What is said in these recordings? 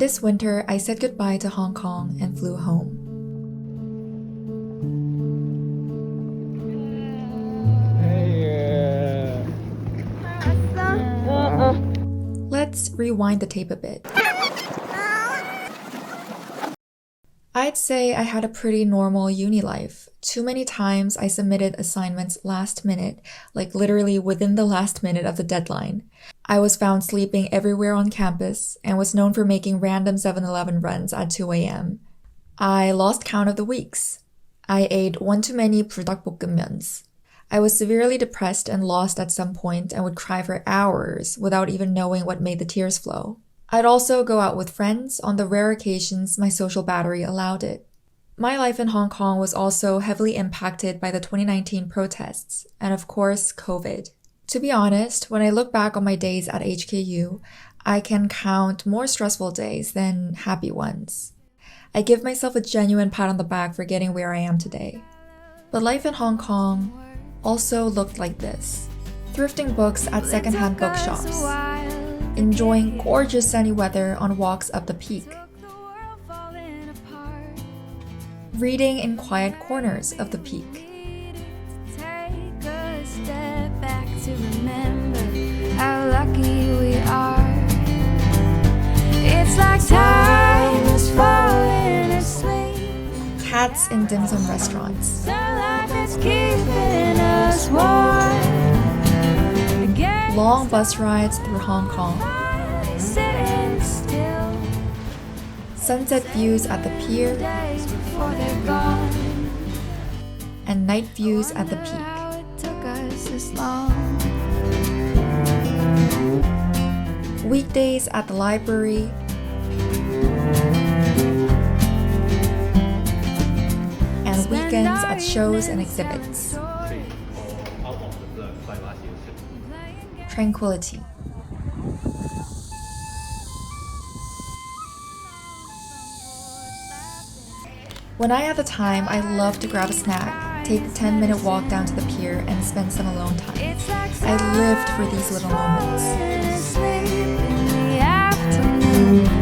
This winter, I said goodbye to Hong Kong and flew home. Let's rewind the tape a bit. I'd say I had a pretty normal uni life. Too many times I submitted assignments last minute, like literally within the last minute of the deadline. I was found sleeping everywhere on campus and was known for making random 7-Eleven runs at 2 a.m. I lost count of the weeks. I ate one too many 불닭볶음면s. I was severely depressed and lost at some point and would cry for hours without even knowing what made the tears flow. I'd also go out with friends on the rare occasions my social battery allowed it. My life in Hong Kong was also heavily impacted by the 2019 protests and, of course, COVID. To be honest, when I look back on my days at HKU, I can count more stressful days than happy ones. I give myself a genuine pat on the back for getting where I am today. But life in Hong Kong also looked like this. Thrifting books at secondhand bookshops. Enjoying gorgeous sunny weather on walks up the peak. Reading in quiet corners of the peak. Cats in dim sum restaurants. Long bus rides through Hong Kong. Sunset views at the pier. And night views at the peak. Weekdays at the library. And weekends at shows and exhibits. Tranquility. When I had the time, I loved to grab a snack, take a 10-minute walk down to the pier, and spend some alone time. I lived for these little moments.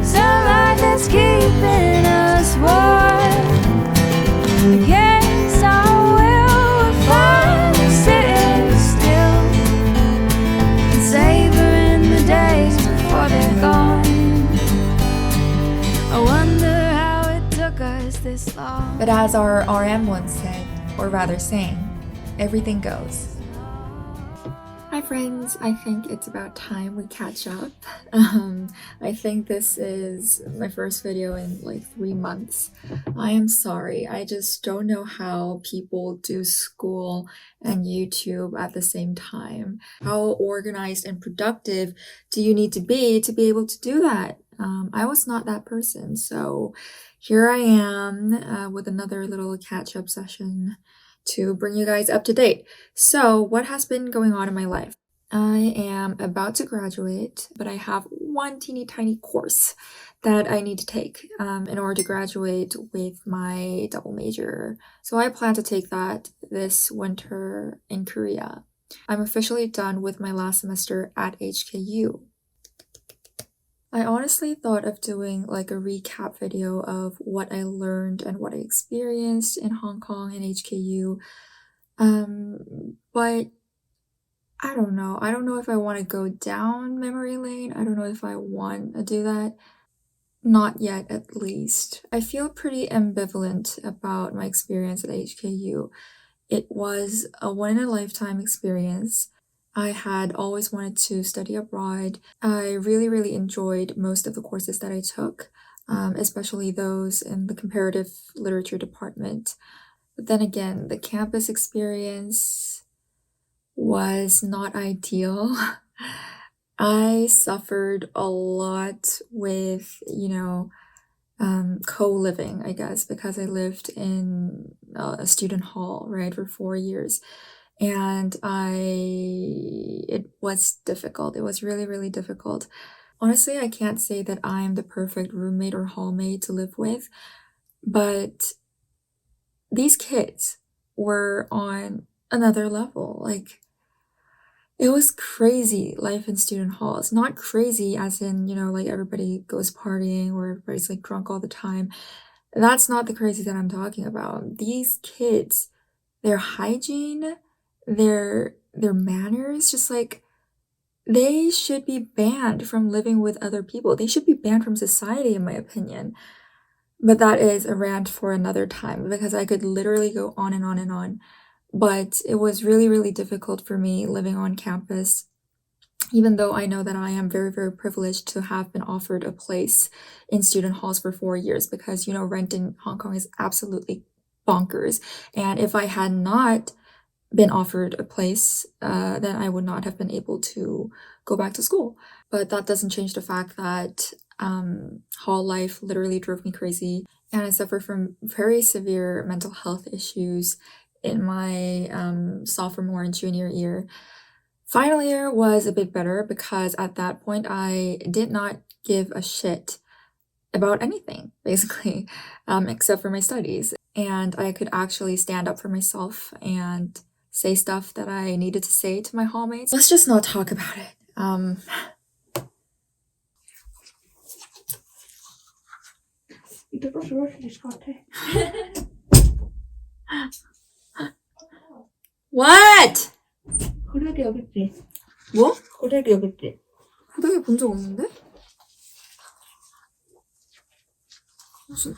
Sunlight that's keeping us warm. Against our will, we're finally sitting still and savoring the days before they're gone. I wonder how it took us this long. But as our RM once said, or rather sang, everything goes. Hi friends, I think it's about time we catch up. I think this is my first video in like 3 months. I am sorry, I just don't know how people do school and YouTube at the same time. How organized and productive do you need to be able to do that? I was not that person, so here I am with another little catch-up session to bring you guys up to date. So what has been going on in my life? I am about to graduate, but I have one teeny tiny course that I need to take in order to graduate with my double major. So I plan to take that this winter in Korea. I'm officially done with my last semester at HKU. I honestly thought of doing like a recap video of what I learned and what I experienced in Hong Kong and HKU. But I don't know. I don't know if I want to go down memory lane. I don't know if I want to do that. Not yet, at least. I feel pretty ambivalent about my experience at HKU. It was a one-in-a-lifetime experience. I had always wanted to study abroad. I really enjoyed most of the courses that I took, especially those in the comparative literature department. But then again, the campus experience was not ideal. I suffered a lot with, co-living, I guess, because I lived in a student hall, right, for 4 years. And it was difficult. It was really difficult. Honestly, I can't say that I'm the perfect roommate or hallmate to live with, but these kids were on another level. Like, It was crazy life in student halls. Not crazy as in, like everybody goes partying or everybody's like drunk all the time. That's not the crazy that I'm talking about. These kids, their hygiene, their manners, just like they should be banned from living with other people. They should be banned from society, in my opinion. But that is a rant for another time because I could literally go on and on and on. But it was really, really difficult for me living on campus, even though I know that I am very, very privileged to have been offered a place in student halls for 4 years because, rent in Hong Kong is absolutely bonkers. And if I had not been offered a place, then I would not have been able to go back to school. But that doesn't change the fact that hall life literally drove me crazy, and I suffer from very severe mental health issues in my sophomore and junior year. Final year was a bit better because at that point I did not give a shit about anything, basically, except for my studies. And I could actually stand up for myself and say stuff that I needed to say to my hallmates. Let's just not talk about it. 이따 들어올 수 있을 것 같아. What? 호래기 여기 있지? 뭐? 호래기 여기 있지? 호닥이 본 적 없는데? 무슨?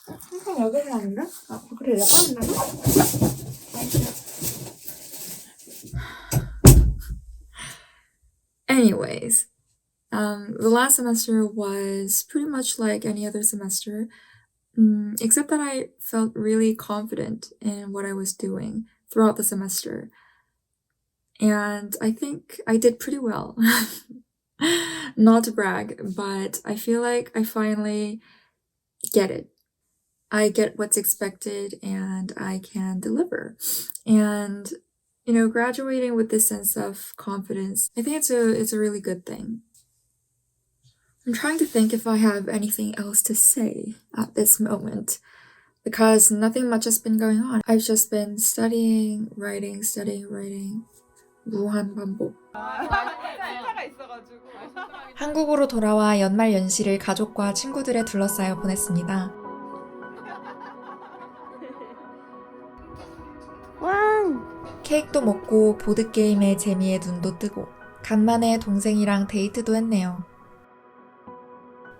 항상 여기서 하는데? 아, 그래, 내가 빠졌나? Anyways, the last semester was pretty much like any other semester, except that I felt really confident in what I was doing throughout the semester. And I think I did pretty well. Not to brag, but I feel like I finally get it. I get what's expected and I can deliver. And graduating with this sense of confidence, I think it's a really good thing. I'm trying to think if I have anything else to say at this moment, because nothing much has been going on. I've just been studying, writing, 무한 반복. 한국으로 돌아와 연말 연시를 가족과 친구들에 둘러싸여 보냈습니다. 케이크도 먹고 보드게임의 재미에 눈도 뜨고 간만에 동생이랑 데이트도 했네요.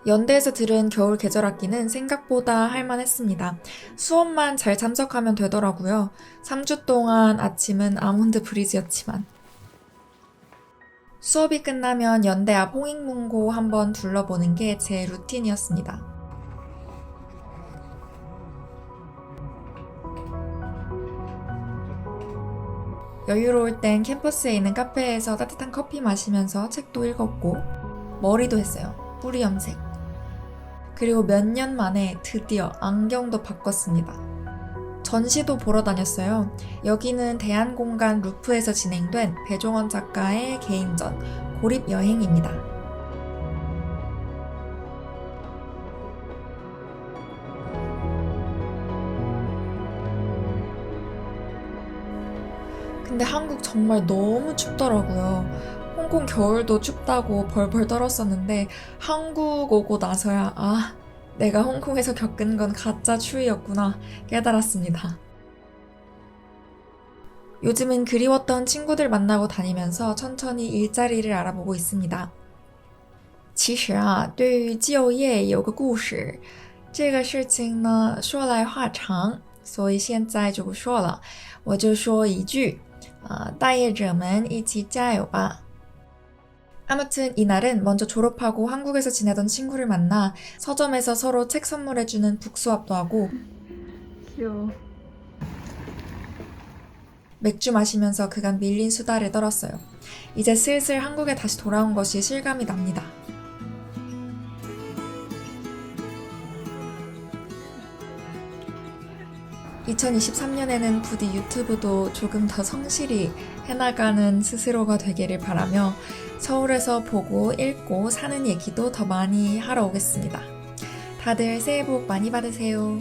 연대에서 들은 겨울 계절학기는 생각보다 할만했습니다. 수업만 잘 참석하면 되더라고요. 3주 동안 아침은 아몬드 브리즈였지만. 수업이 끝나면 연대 앞 홍익문고 한번 둘러보는 게 제 루틴이었습니다. 여유로울 땐 캠퍼스에 있는 카페에서 따뜻한 커피 마시면서 책도 읽었고 머리도 했어요. 뿌리 염색. 그리고 몇 년 만에 드디어 안경도 바꿨습니다. 전시도 보러 다녔어요. 여기는 대한공간 루프에서 진행된 배종원 작가의 개인전 고립여행입니다. 근데 한국 정말 너무 춥더라고요. 홍콩 겨울도 춥다고 벌벌 떨었었는데 한국 오고 나서야 내가 홍콩에서 겪은 건 가짜 추위였구나 깨달았습니다. 요즘은 그리웠던 친구들 만나고 다니면서 천천히 일자리를 알아보고 있습니다. 其实对于就业有个故事，这个事情呢说来话长，所以现在就不说了，我就说一句待业者们一起加油吧。 아무튼 이날은 먼저 졸업하고 한국에서 지내던 친구를 만나 서점에서 서로 책 선물해주는 북수업도 하고 귀여워. 맥주 마시면서 그간 밀린 수다를 떨었어요. 이제 슬슬 한국에 다시 돌아온 것이 실감이 납니다. (2023년에는) 부디 유튜브도 조금 더 성실히 해나가는 스스로가 되기를 바라며 서울에서 보고 읽고 사는 얘기도 더 많이 하러 오겠습니다. 다들 새해 복 많이 받으세요.